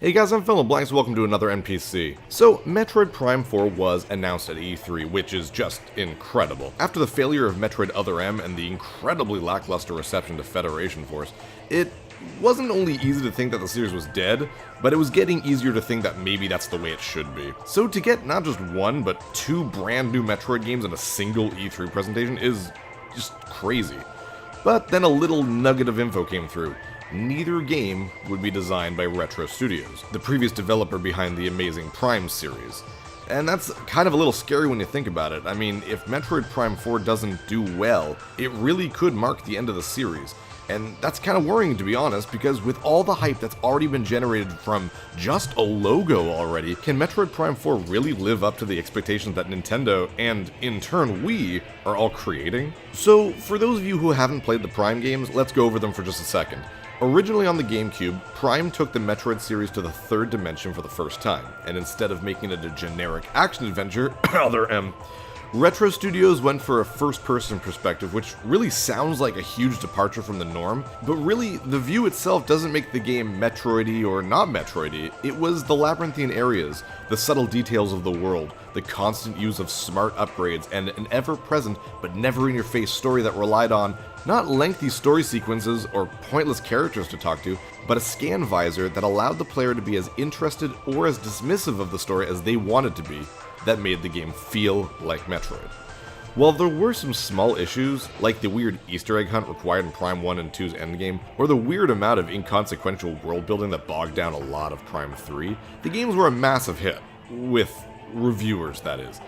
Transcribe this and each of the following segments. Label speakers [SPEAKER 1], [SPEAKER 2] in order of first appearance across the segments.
[SPEAKER 1] Hey guys, I'm Phil Blanks, welcome to another NPC. So, Metroid Prime 4 was announced at E3, which is just incredible. After the failure of Metroid Other M and the incredibly lackluster reception to Federation Force, it wasn't only easy to think that the series was dead, but it was getting easier to think that maybe that's the way it should be. So to get not just one, but two brand new Metroid games in a single E3 presentation is just crazy. But then a little nugget of info came through. Neither game would be designed by Retro Studios, the previous developer behind the amazing Prime series. And that's kind of a little scary when you think about it. I mean, if Metroid Prime 4 doesn't do well, it really could mark the end of the series. And that's kind of worrying, to be honest, because with all the hype that's already been generated from just a logo already, can Metroid Prime 4 really live up to the expectations that Nintendo, and in turn we, are all creating? So, for those of you who haven't played the Prime games, let's go over them for just a second. Originally on the GameCube, Prime took the Metroid series to the third dimension for the first time, and instead of making it a generic action-adventure, Other M, Retro Studios went for a first-person perspective, which really sounds like a huge departure from the norm, but really, the view itself doesn't make the game Metroid-y or not Metroid-y. It was the labyrinthine areas, the subtle details of the world, the constant use of smart upgrades, and an ever-present but never-in-your-face story that relied on not lengthy story sequences or pointless characters to talk to, but a scan visor that allowed the player to be as interested or as dismissive of the story as they wanted to be, that made the game feel like Metroid. While there were some small issues, like the weird Easter egg hunt required in Prime 1 and 2's endgame, or the weird amount of inconsequential world building that bogged down a lot of Prime 3, the games were a massive hit. With reviewers, that is.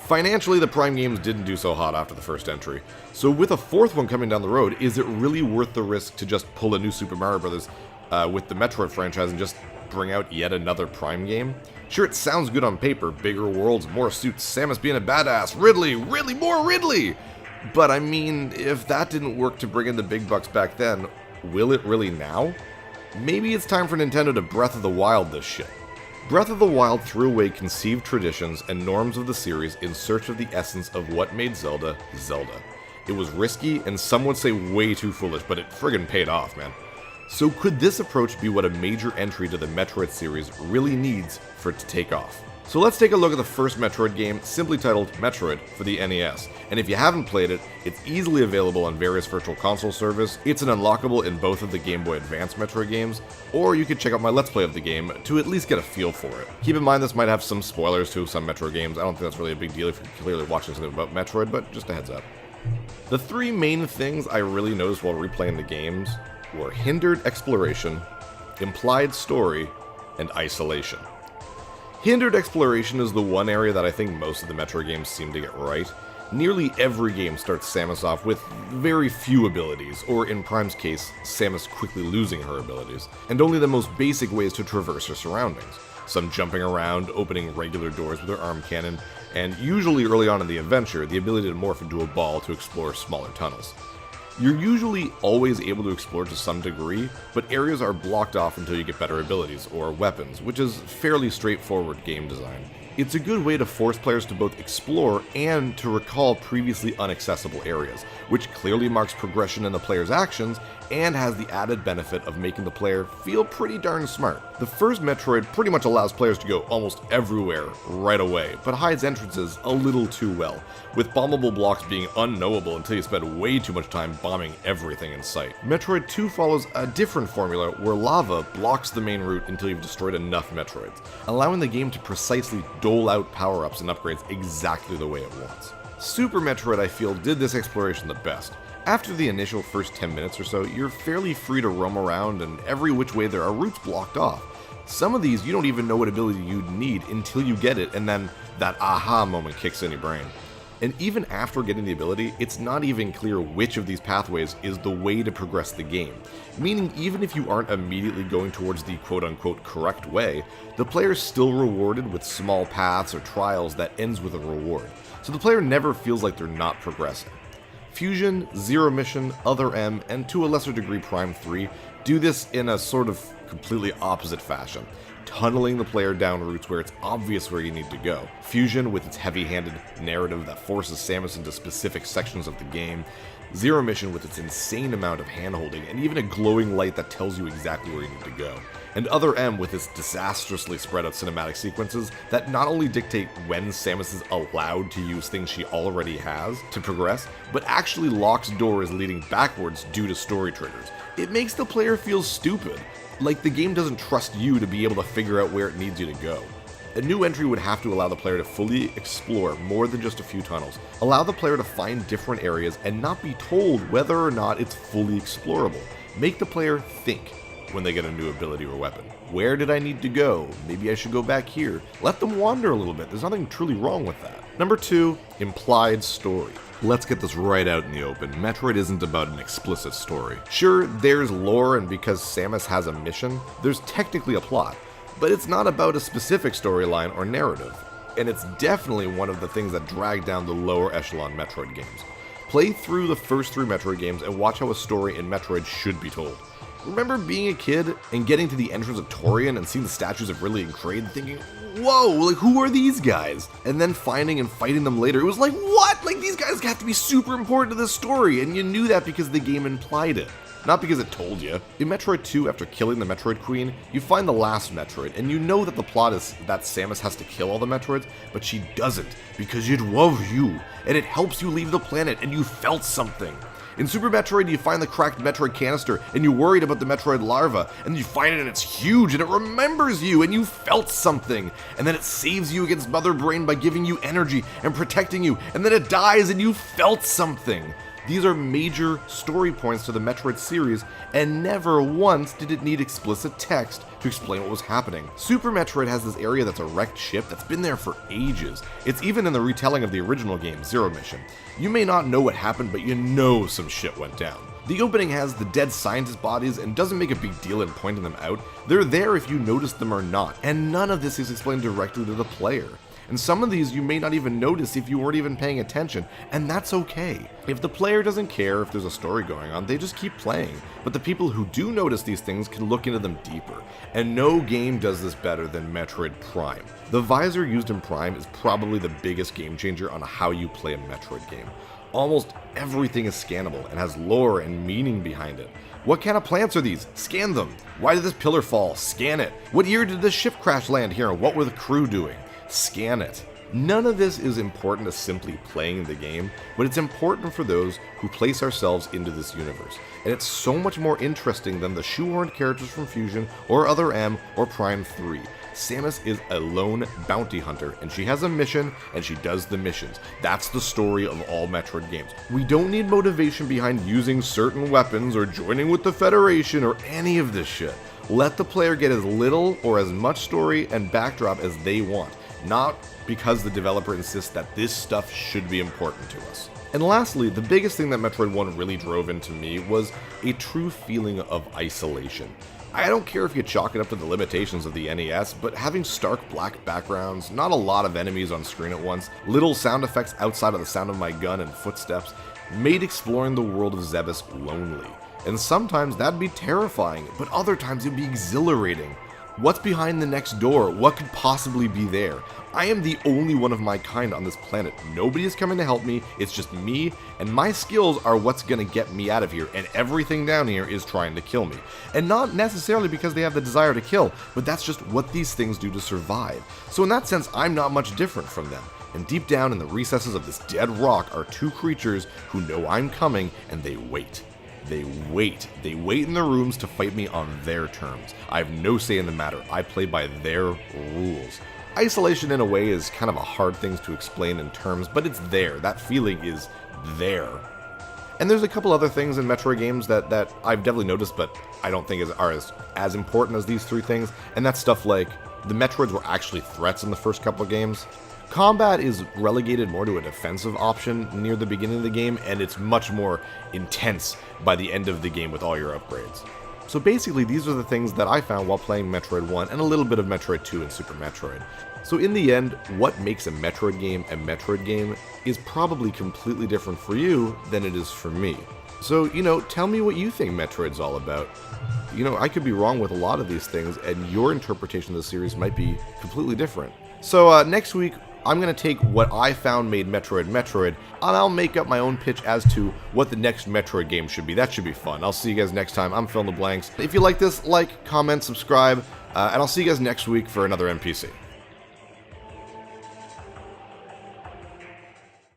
[SPEAKER 1] Financially, the Prime games didn't do so hot after the first entry, so with a fourth one coming down the road, is it really worth the risk to just pull a new Super Mario Bros. With the Metroid franchise and just bring out yet another Prime game? Sure, it sounds good on paper, bigger worlds, more suits, Samus being a badass, Ridley, more Ridley! But I mean, if that didn't work to bring in the big bucks back then, will it really now? Maybe it's time for Nintendo to Breath of the Wild this shit. Breath of the Wild threw away conceived traditions and norms of the series in search of the essence of what made Zelda, Zelda. It was risky, and some would say way too foolish, but it friggin' paid off, man. So could this approach be what a major entry to the Metroid series really needs for it to take off? So let's take a look at the first Metroid game, simply titled Metroid for the NES. And if you haven't played it, it's easily available on various virtual console servers, it's an unlockable in both of the Game Boy Advance Metroid games, or you could check out my Let's Play of the game to at least get a feel for it. Keep in mind this might have some spoilers to some Metroid games. I don't think that's really a big deal if you're clearly watching something about Metroid, but just a heads up. The three main things I really noticed while replaying the games were hindered exploration, implied story, and isolation. Hindered exploration is the one area that I think most of the Metroid games seem to get right. Nearly every game starts Samus off with very few abilities, or in Prime's case, Samus quickly losing her abilities, and only the most basic ways to traverse her surroundings. Some jumping around, opening regular doors with her arm cannon, and usually early on in the adventure, the ability to morph into a ball to explore smaller tunnels. You're usually always able to explore to some degree, but areas are blocked off until you get better abilities, or weapons, which is fairly straightforward game design. It's a good way to force players to both explore and to recall previously inaccessible areas, which clearly marks progression in the player's actions and has the added benefit of making the player feel pretty darn smart. The first Metroid pretty much allows players to go almost everywhere right away, but hides entrances a little too well, with bombable blocks being unknowable until you spend way too much time bombing everything in sight. Metroid 2 follows a different formula where lava blocks the main route until you've destroyed enough Metroids, allowing the game to precisely dole out power-ups and upgrades exactly the way it wants. Super Metroid, I feel, did this exploration the best. After the initial first 10 minutes or so, you're fairly free to roam around, and every which way there are routes blocked off. Some of these you don't even know what ability you'd need until you get it, and then that aha moment kicks in your brain. And even after getting the ability, it's not even clear which of these pathways is the way to progress the game. Meaning even if you aren't immediately going towards the quote-unquote correct way, the player is still rewarded with small paths or trials that ends with a reward. So the player never feels like they're not progressing. Fusion, Zero Mission, Other M, and to a lesser degree Prime 3 do this in a sort of completely opposite fashion, tunneling the player down routes where it's obvious where you need to go. Fusion, with its heavy-handed narrative that forces Samus into specific sections of the game, Zero Mission with its insane amount of handholding and even a glowing light that tells you exactly where you need to go. And Other M with its disastrously spread out cinematic sequences that not only dictate when Samus is allowed to use things she already has to progress, but actually locks doors leading backwards due to story triggers. It makes the player feel stupid, like the game doesn't trust you to be able to figure out where it needs you to go. A new entry would have to allow the player to fully explore more than just a few tunnels, allow the player to find different areas and not be told whether or not it's fully explorable. Make the player think when they get a new ability or weapon. Where did I need to go? Maybe I should go back here. Let them wander a little bit. There's nothing truly wrong with that. Number 2, implied story. Let's get this right out in the open. Metroid isn't about an explicit story. Sure, there's lore, and because Samus has a mission, there's technically a plot, but it's not about a specific storyline or narrative. And it's definitely one of the things that drag down the lower echelon Metroid games. Play through the first 3 Metroid games and watch how a story in Metroid should be told. Remember being a kid and getting to the entrance of Torian and seeing the statues of Ridley and Kraid and thinking, whoa, like who are these guys? And then finding and fighting them later. It was like, what? Like these guys have to be super important to this story, and you knew that because the game implied it, not because it told you. In Metroid 2, after killing the Metroid Queen, you find the last Metroid, and you know that the plot is that Samus has to kill all the Metroids, but she doesn't, because it loves you, and it helps you leave the planet, and you felt something. In Super Metroid, you find the cracked Metroid canister, and you're worried about the Metroid larva, and you find it and it's huge, and it remembers you, and you felt something, and then it saves you against Mother Brain by giving you energy and protecting you, and then it dies and you felt something. These are major story points to the Metroid series, and never once did it need explicit text to explain what was happening. Super Metroid has this area that's a wrecked ship that's been there for ages. It's even in the retelling of the original game, Zero Mission. You may not know what happened, but you know some shit went down. The opening has the dead scientist bodies and doesn't make a big deal in pointing them out. They're there if you notice them or not, and none of this is explained directly to the player. And some of these you may not even notice if you weren't even paying attention, and that's okay. If the player doesn't care if there's a story going on, they just keep playing. But the people who do notice these things can look into them deeper, and no game does this better than Metroid Prime. The visor used in Prime is probably the biggest game changer on how you play a Metroid game. Almost everything is scannable and has lore and meaning behind it. What kind of plants are these? Scan them. Why did this pillar fall? Scan it. What year did this ship crash land here, and what were the crew doing? Scan it. None of this is important to simply playing the game, but it's important for those who place ourselves into this universe. And it's so much more interesting than the shoehorned characters from Fusion or Other M or Prime 3. Samus is a lone bounty hunter, and she has a mission, and she does the missions. That's the story of all Metroid games. We don't need motivation behind using certain weapons or joining with the Federation or any of this shit. Let the player get as little or as much story and backdrop as they want, not because the developer insists that this stuff should be important to us. And lastly, the biggest thing that Metroid 1 really drove into me was a true feeling of isolation. I don't care if you chalk it up to the limitations of the NES, but having stark black backgrounds, not a lot of enemies on screen at once, little sound effects outside of the sound of my gun and footsteps, made exploring the world of Zebes lonely. And sometimes that'd be terrifying, but other times it'd be exhilarating. What's behind the next door? What could possibly be there? I am the only one of my kind on this planet. Nobody is coming to help me, it's just me, and my skills are what's gonna get me out of here, and everything down here is trying to kill me. And not necessarily because they have the desire to kill, but that's just what these things do to survive. So in that sense, I'm not much different from them. And deep down in the recesses of this dead rock are two creatures who know I'm coming, and they wait. They wait in their rooms to fight me on their terms. I have no say in the matter. I play by their rules. Isolation in a way is kind of a hard thing to explain in terms, but it's there. That feeling is there. And there's a couple other things in Metroid games that I've definitely noticed, but I don't think are as important as these three things, and that's stuff like the Metroids were actually threats in the first couple of games. Combat is relegated more to a defensive option near the beginning of the game, and it's much more intense by the end of the game with all your upgrades. So basically, these are the things that I found while playing Metroid 1 and a little bit of Metroid 2 and Super Metroid. So in the end, what makes a Metroid game is probably completely different for you than it is for me. So, tell me what you think Metroid's all about. I could be wrong with a lot of these things, and your interpretation of the series might be completely different. So next week, I'm going to take what I found made Metroid, and I'll make up my own pitch as to what the next Metroid game should be. That should be fun. I'll see you guys next time. I'm Phil in the Blanks. If you like this, like, comment, subscribe, and I'll see you guys next week for another NPC.